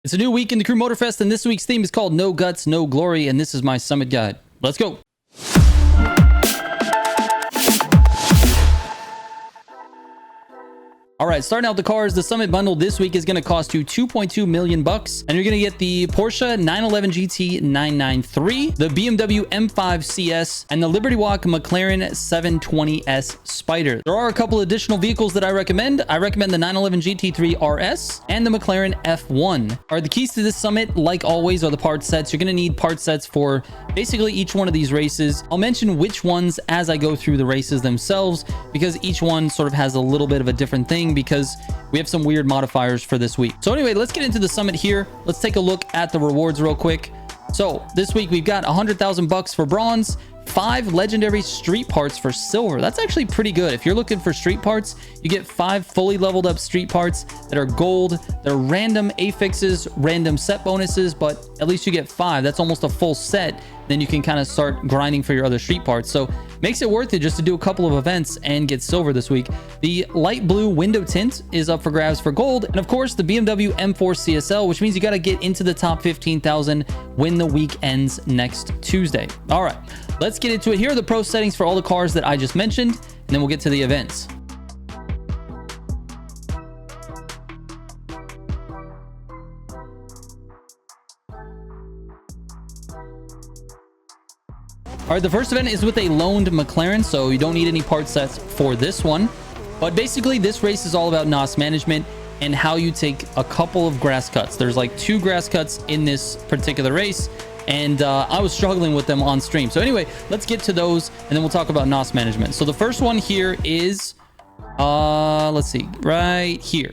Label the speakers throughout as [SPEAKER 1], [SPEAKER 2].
[SPEAKER 1] It's a new week in the Crew Motorfest, and this week's theme is called No Guts, No Glory, and this is my summit guide. Let's go. All right, starting out the cars, the Summit bundle this week is going to cost you 2.2 million bucks, and you're going to get the Porsche 911 GT 993, the BMW M5 CS, and the Liberty Walk McLaren 720S Spider. There are a couple additional vehicles that I recommend. I recommend the 911 GT3 RS and the McLaren F1. All right, the keys to this Summit, like always, are the part sets. You're going to need part sets for basically each one of these races. I'll mention which ones as I go through the races themselves, because each one sort of has a little bit of a different thing, because we have some weird modifiers for this week. So anyway, let's get into the Summit here. Let's take a look at the rewards real quick. So this week we've got 100,000 bucks for bronze, 5 legendary street parts for silver. That's actually pretty good. If you're looking for street parts, you get 5 fully leveled up street parts that are gold. They're random affixes, random set bonuses, but at least you get 5. That's almost a full set. Then you can kind of start grinding for your other street parts. So makes it worth it just to do a couple of events and get silver this week. The light blue window tint is up for grabs for gold. And of course, the BMW M4 CSL, which means you got to get into the top 15,000 when the week ends next Tuesday. All right, let's get into it. Here are the pro settings for all the cars that I just mentioned, and then we'll get to the events. All right, the first event is with a loaned McLaren, so you don't need any part sets for this one. But basically, this race is all about NOS management and how you take a couple of grass cuts. There's like 2 grass cuts in this particular race, and I was struggling with them on stream. So anyway, let's get to those, and then we'll talk about NOS management. So the first one here is, let's see, right here.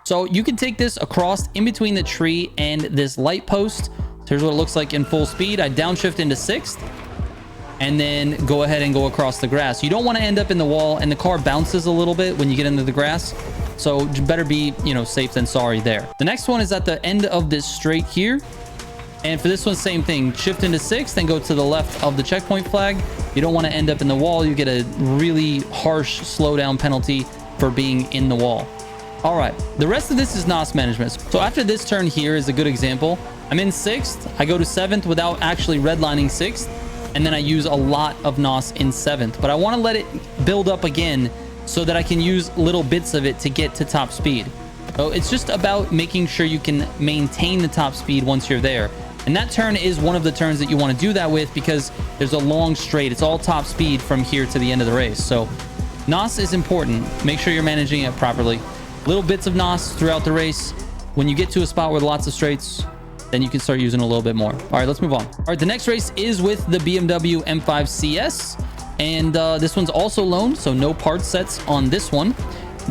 [SPEAKER 1] So you can take this across in between the tree and this light post. So here's what it looks like in full speed. I downshift into 6th. And then go ahead and go across the grass. You don't want to end up in the wall, and the car bounces a little bit when you get into the grass. So you better be, safe than sorry there. The next one is at the end of this straight here. And for this one, same thing. Shift into 6th, then go to the left of the checkpoint flag. You don't want to end up in the wall. You get a really harsh slowdown penalty for being in the wall. All right, the rest of this is NOS management. So after this turn here is a good example. I'm in 6th. I go to 7th without actually redlining 6th. And then I use a lot of NOS in 7th, but I want to let it build up again so that I can use little bits of it to get to top speed. So it's just about making sure you can maintain the top speed once you're there. And that turn is one of the turns that you want to do that with, because there's a long straight. It's all top speed from here to the end of the race. So NOS is important. Make sure you're managing it properly. Little bits of NOS throughout the race. When you get to a spot with lots of straights, then you can start using a little bit more. All right, let's move on. All right, the next race is with the BMW M5 CS, and this one's also loaned, so no part sets on this one.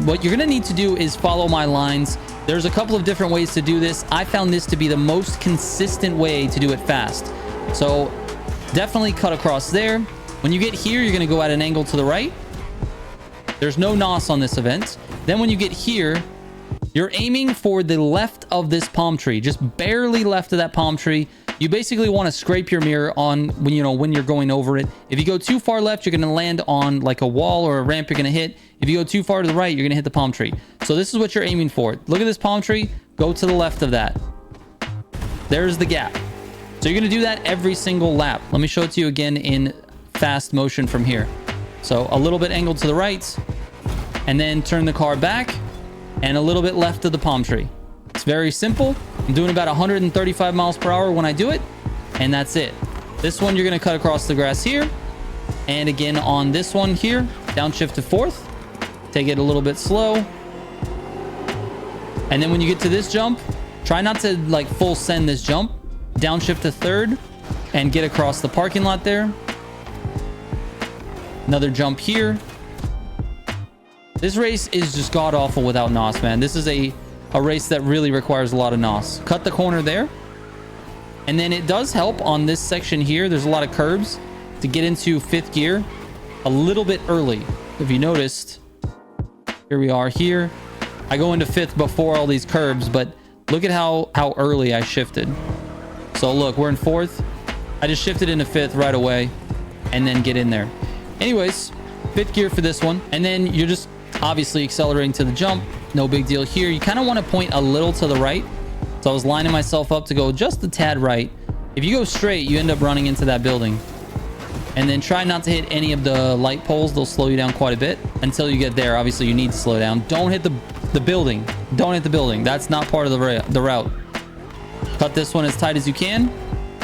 [SPEAKER 1] What you're gonna need to do is follow my lines. There's a couple of different ways to do this. I found this to be the most consistent way to do it fast. So definitely cut across there. When you get here, you're gonna go at an angle to the right. There's no NOS on this event. Then when you get here, you're aiming for the left of this palm tree, just barely left of that palm tree. You basically want to scrape your mirror on when you're going over it. If you go too far left, you're going to land on like a wall or a ramp you're going to hit. If you go too far to the right, you're going to hit the palm tree. So this is what you're aiming for. Look at this palm tree. Go to the left of that. There's the gap. So you're going to do that every single lap. Let me show it to you again in fast motion from here. So a little bit angled to the right, and then turn the car back, and a little bit left of the palm tree. It's very simple. I'm doing about 135 miles per hour when I do it, and that's it. This one, you're gonna cut across the grass here. And again, on this one here, downshift to 4th. Take it a little bit slow. And then when you get to this jump, try not to like full send this jump. Downshift to 3rd and get across the parking lot there. Another jump here. This race is just god-awful without NOS, man. This is a race that really requires a lot of NOS. Cut the corner there. And then it does help on this section here. There's a lot of curbs to get into 5th gear a little bit early. If you noticed, here we are here. I go into 5th before all these curbs, but look at how early I shifted. So look, we're in 4th. I just shifted into 5th right away and then get in there. Anyways, 5th gear for this one. And then you're just obviously accelerating to the jump. No big deal here. You kind of want to point a little to the right So I was lining myself up to go just a tad right. If you go straight, you end up running into that building. And then try not to hit any of the light poles. They'll slow you down quite a bit until you get there. Obviously, you need to slow down. Don't hit the building. Don't hit the building. That's not part of the route. Cut this one as tight as you can.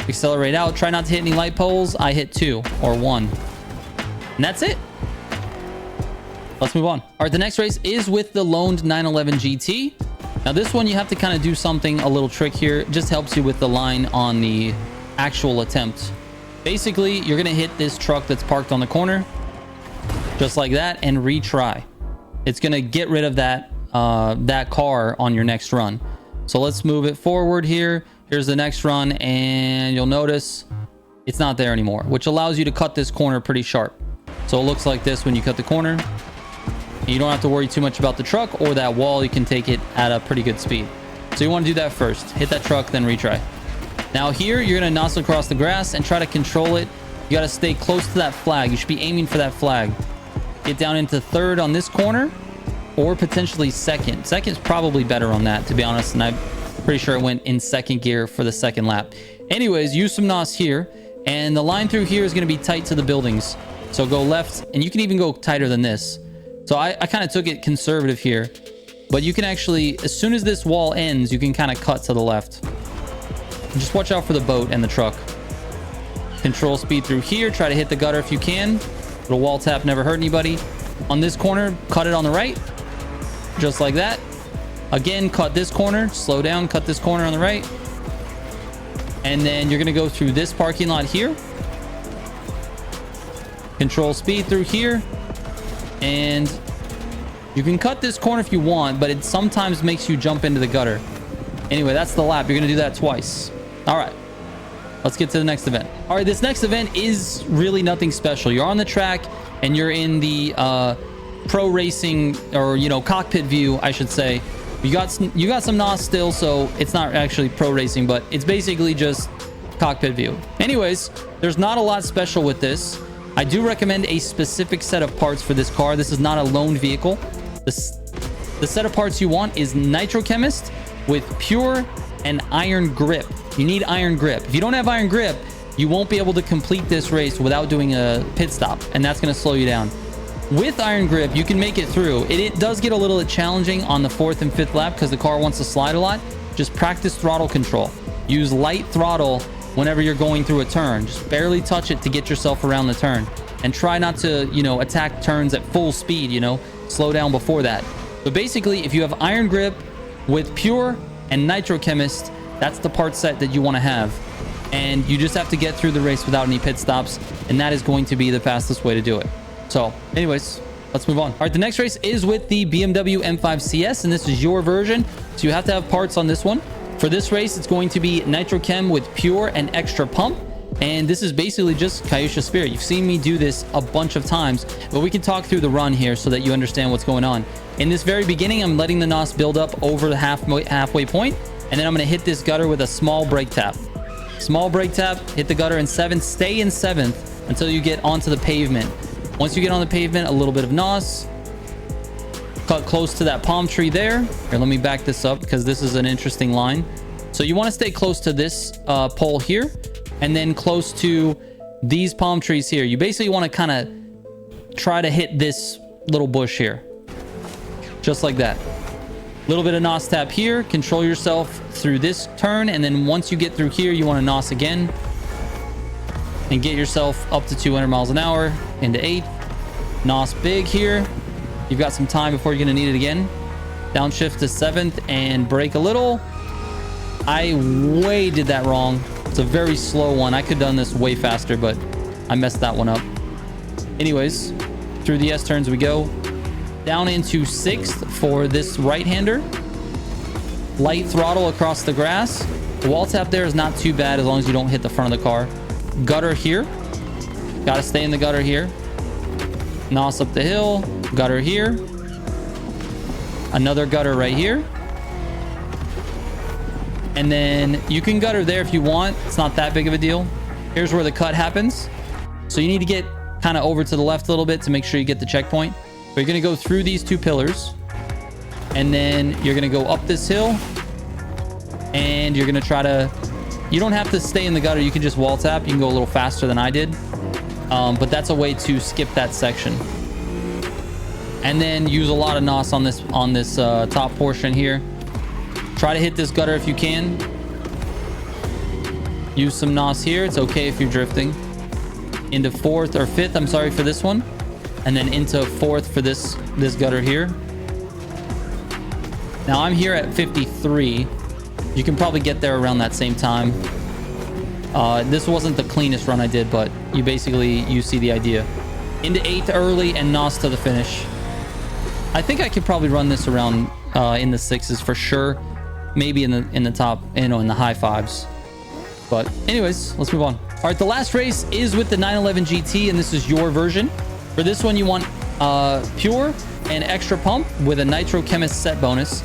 [SPEAKER 1] Accelerate out. Try not to hit any light poles. I hit 2 or 1. And that's it. Let's move on. All right, the next race is with the loaned 911 GT. Now this one, you have to kind of do something, a little trick here. It just helps you with the line on the actual attempt. Basically, you're going to hit this truck that's parked on the corner, just like that, and retry. It's going to get rid of that, that car on your next run. So let's move it forward here. Here's the next run, and you'll notice it's not there anymore, which allows you to cut this corner pretty sharp. So it looks like this when you cut the corner. You don't have to worry too much about the truck or that wall. You can take it at a pretty good speed. So you want to do that first. Hit that truck, then retry. Now here, you're going to nozzle across the grass and try to control it. You got to stay close to that flag. You should be aiming for that flag. Get down into third on this corner, or potentially second. Second's probably better on that, to be honest. And I'm pretty sure it went in second gear for the second lap. Anyways, use some NOS here. And the line through here is going to be tight to the buildings. So go left, and you can even go tighter than this. So I kind of took it conservative here, but you can actually, as soon as this wall ends, you can kind of cut to the left. Just watch out for the boat and the truck. Control speed through here. Try to hit the gutter if you can. Little wall tap never hurt anybody. On this corner, cut it on the right. Just like that. Again, cut this corner. Slow down, cut this corner on the right. And then you're going to go through this parking lot here. Control speed through here. And you can cut this corner if you want, but it sometimes makes you jump into the gutter. Anyway, that's the lap. You're going to do that twice. All right. Let's get to the next event. All right, this next event is really nothing special. You're on the track and you're in the pro racing, or, you know, cockpit view, I should say. You got some NOS still, so it's not actually pro racing, but it's basically just cockpit view. Anyways, there's not a lot special with this. I do recommend a specific set of parts for this car. This is not a loaned vehicle. The set of parts you want is Nitro Chemist with pure and iron grip. You need iron grip. If you don't have iron grip, you won't be able to complete this race without doing a pit stop, and that's going to slow you down. With iron grip, you can make it through. It does get a little bit challenging on the 4th and 5th lap because the car wants to slide a lot. Just practice throttle control. Use light throttle whenever you're going through a turn. Just barely touch it to get yourself around the turn, and try not to, you know, attack turns at full speed, you know, slow down before that. So basically, if you have iron grip with pure and Nitro Chemist, that's the part set that you want to have. And you just have to get through the race without any pit stops, and that is going to be the fastest way to do it. So anyways, let's move on. All right, the next race is with the BMW M5 CS, and this is your version, so you have to have parts on this one. For this race, it's going to be Nitro Chem with pure and extra pump, and this is basically just Kyusha Spirit. You've seen me do this a bunch of times, but we can talk through the run here so that you understand what's going on. In this very beginning, I'm letting the NOS build up over the halfway point, and then I'm going to hit this gutter with a small brake tap. Small brake tap, hit the gutter in 7th, stay in 7th until you get onto the pavement. Once you get on the pavement, a little bit of NOS. Cut close to that palm tree there. Here, let me back this up because this is an interesting line. So you want to stay close to this pole here, and then close to these palm trees here. You basically want to kind of try to hit this little bush here. Just like that. Little bit of NOS tap here. Control yourself through this turn, and then once you get through here, you want to NOS again. And get yourself up to 200 miles an hour into 8th. NOS big here. You've got some time before you're going to need it again. Downshift to 7th and brake a little. I way did that wrong. It's a very slow one. I could have done this way faster, but I messed that one up. Anyways, through the S turns we go. Down into 6th for this right-hander. Light throttle across the grass. The wall tap there is not too bad as long as you don't hit the front of the car. Gutter here. Got to stay in the gutter here. NOS up the hill. Gutter here. Another gutter right here. And then you can gutter there if you want. It's not that big of a deal. Here's where the cut happens. So you need to get kind of over to the left a little bit to make sure you get the checkpoint. But you're going to go through these 2 pillars. And then you're going to go up this hill. and you're going to try to, you don't have to stay in the gutter. You can just wall tap. You can go a little faster than I did. But that's a way to skip that section. And then use a lot of NOS on this top portion here. Try to hit this gutter if you can. Use some NOS here. It's okay if you're drifting. Into fourth or fifth, I'm sorry, for this one. And then into fourth for this gutter here. Now I'm here at 53. You can probably get there around that same time. This wasn't the cleanest run I did, but you see the idea. Into 8th early and NOS to the finish. I think I could probably run this around in the 6s for sure. Maybe in the top, in the high 5s. But anyways, let's move on. All right, the last race is with the 911 GT, and this is your version. For this one, you want pure and extra pump with a Nitro Chemist set bonus.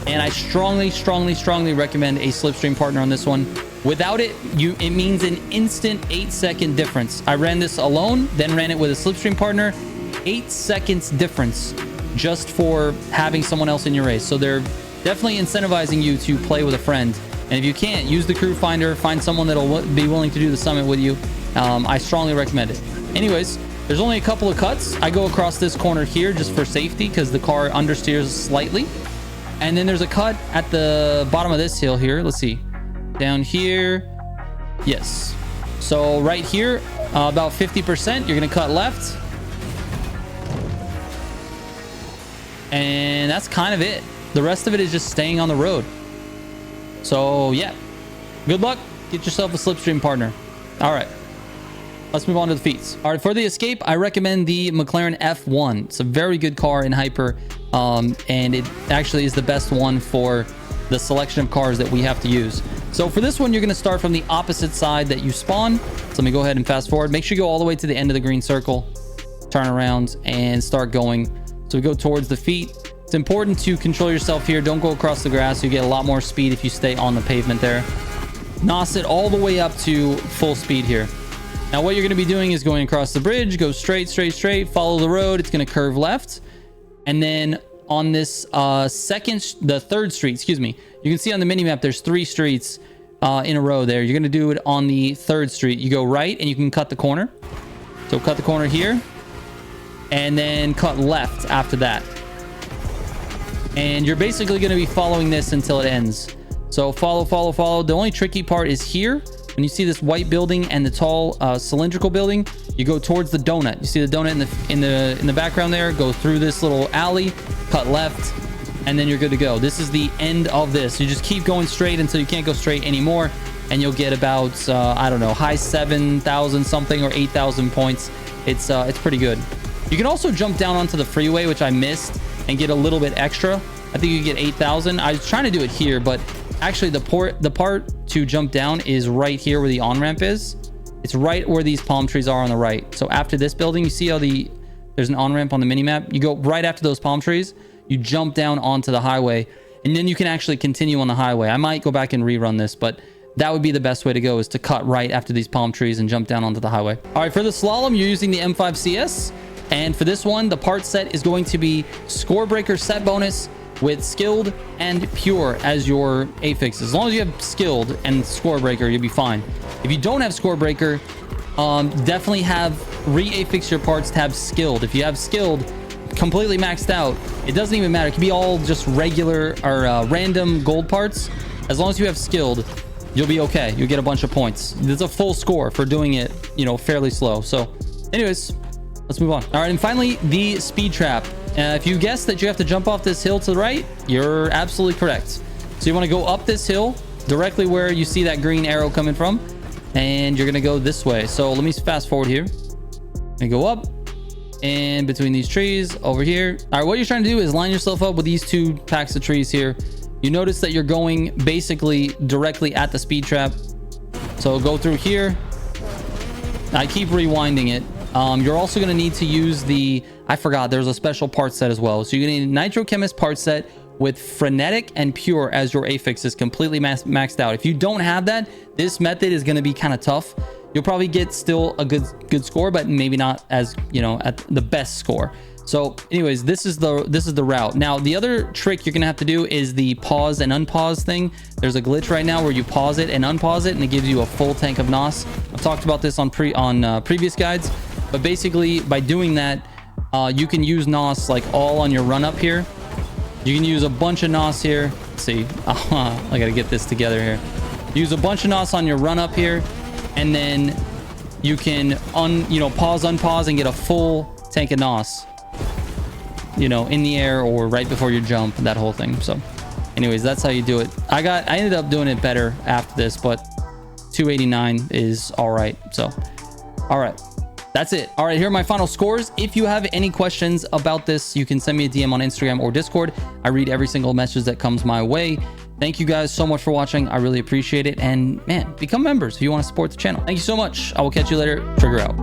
[SPEAKER 1] And I strongly recommend a slipstream partner on this one. Without it, it means an instant 8-second difference. I ran this alone, then ran it with a slipstream partner. 8 seconds difference just for having someone else in your race. So they're definitely incentivizing you to play with a friend. And if you can't, use the crew finder, find someone that'll be willing to do the summit with you. I strongly recommend it. Anyways, there's only a couple of cuts. I go across this corner here just for safety because the car understeers slightly. And then there's a cut at the bottom of this hill here. Let's see. Down here. Yes. So right here, about 50%, you're going to cut left. And that's kind of it. The rest of it is just staying on the road. So yeah, good luck. Get yourself a slipstream partner. All right, let's move on to the feats. All right, for the escape, I recommend the McLaren F1. It's a very good car in hyper, and it actually is the best one for the selection of cars that we have to use. So for this one, you're going to start from the opposite side that you spawn. So let me go ahead and fast forward. Make sure you go all the way to the end of the green circle, turn around and start going. So we go towards the feet. It's important to control yourself here. Don't go across the grass. You get a lot more speed if you stay on the pavement there. NOS it all the way up to full speed here. Now what you're going to be doing is going across the bridge. Go straight, follow the road. It's going to curve left. And then on this the third street, excuse me, you can see on the mini map there's 3 streets in a row there. You're going to do it on the 3rd street. You go right and you can cut the corner. So cut the corner here and then cut left after that. And you're basically going to be following this until it ends. So follow. The only tricky part is here. When you see this white building and the tall cylindrical building, you go towards the donut. You see the donut in the background there. Go through this little alley, cut left, and then you're good to go. This is the end of this. You just keep going straight until you can't go straight anymore, and you'll get about I don't know, high 7,000 something or 8,000 points. It's pretty good. You can also jump down onto the freeway, which I missed, and get a little bit extra. I think you get 8,000. I was trying to do it here, but actually the part to jump down is right here where the on-ramp is. It's right where these palm trees are on the right. So after this building, you see how there's an on-ramp on the mini-map. You go right after those palm trees, you jump down onto the highway, and then you can actually continue on the highway. I might go back and rerun this, but that would be the best way to go, is to cut right after these palm trees and jump down onto the highway. All right, for the slalom, you're using the M5 CS. And for this one, the part set is going to be Score Breaker set bonus with skilled and pure as your affix. As long as you have skilled and Score Breaker, you'll be fine. If you don't have Score Breaker, definitely have re-affix your parts to have skilled. If you have skilled completely maxed out, it doesn't even matter. It can be all just regular or random gold parts. As long as you have skilled, you'll be okay. You'll get a bunch of points. It's a full score for doing it, fairly slow. So anyways, let's move on. All right, and finally, the speed trap. If you guess that you have to jump off this hill to the right, you're absolutely correct. So you want to go up this hill directly where you see that green arrow coming from, and you're going to go this way. So let me fast forward here and go up and between these trees over here. All right, what you're trying to do is line yourself up with these 2 packs of trees here. You notice that you're going basically directly at the speed trap. So go through here. I keep rewinding it. You're also going to need to use I forgot, there's a special part set as well. So you're going to need Nitro Chemist part set with Frenetic and Pure as your affixes completely maxed out. If you don't have that, this method is going to be kind of tough. You'll probably get still a good score, but maybe not as, at the best score. So anyways, this is the route. Now, the other trick you're gonna have to do is the pause and unpause thing. There's a glitch right now where you pause it and unpause it, and it gives you a full tank of NOS. I've talked about this on previous guides, but basically by doing that, you can use NOS like all on your run up here. You can use a bunch of NOS here. Let's see, I gotta get this together here. Use a bunch of NOS on your run up here, and then you can pause, unpause, and get a full tank of NOS, you know, in the air or right before you jump, that whole thing. So anyways, that's how you do it. I ended up doing it better after this, but 289 is all right. So all right, that's it. All right, here are my final scores. If you have any questions about this, you can send me a DM on Instagram or Discord. I read every single message that comes my way. Thank you guys so much for watching. I really appreciate it. And man, become members if you want to support the channel. Thank you so much. I will catch you later. Trigger out.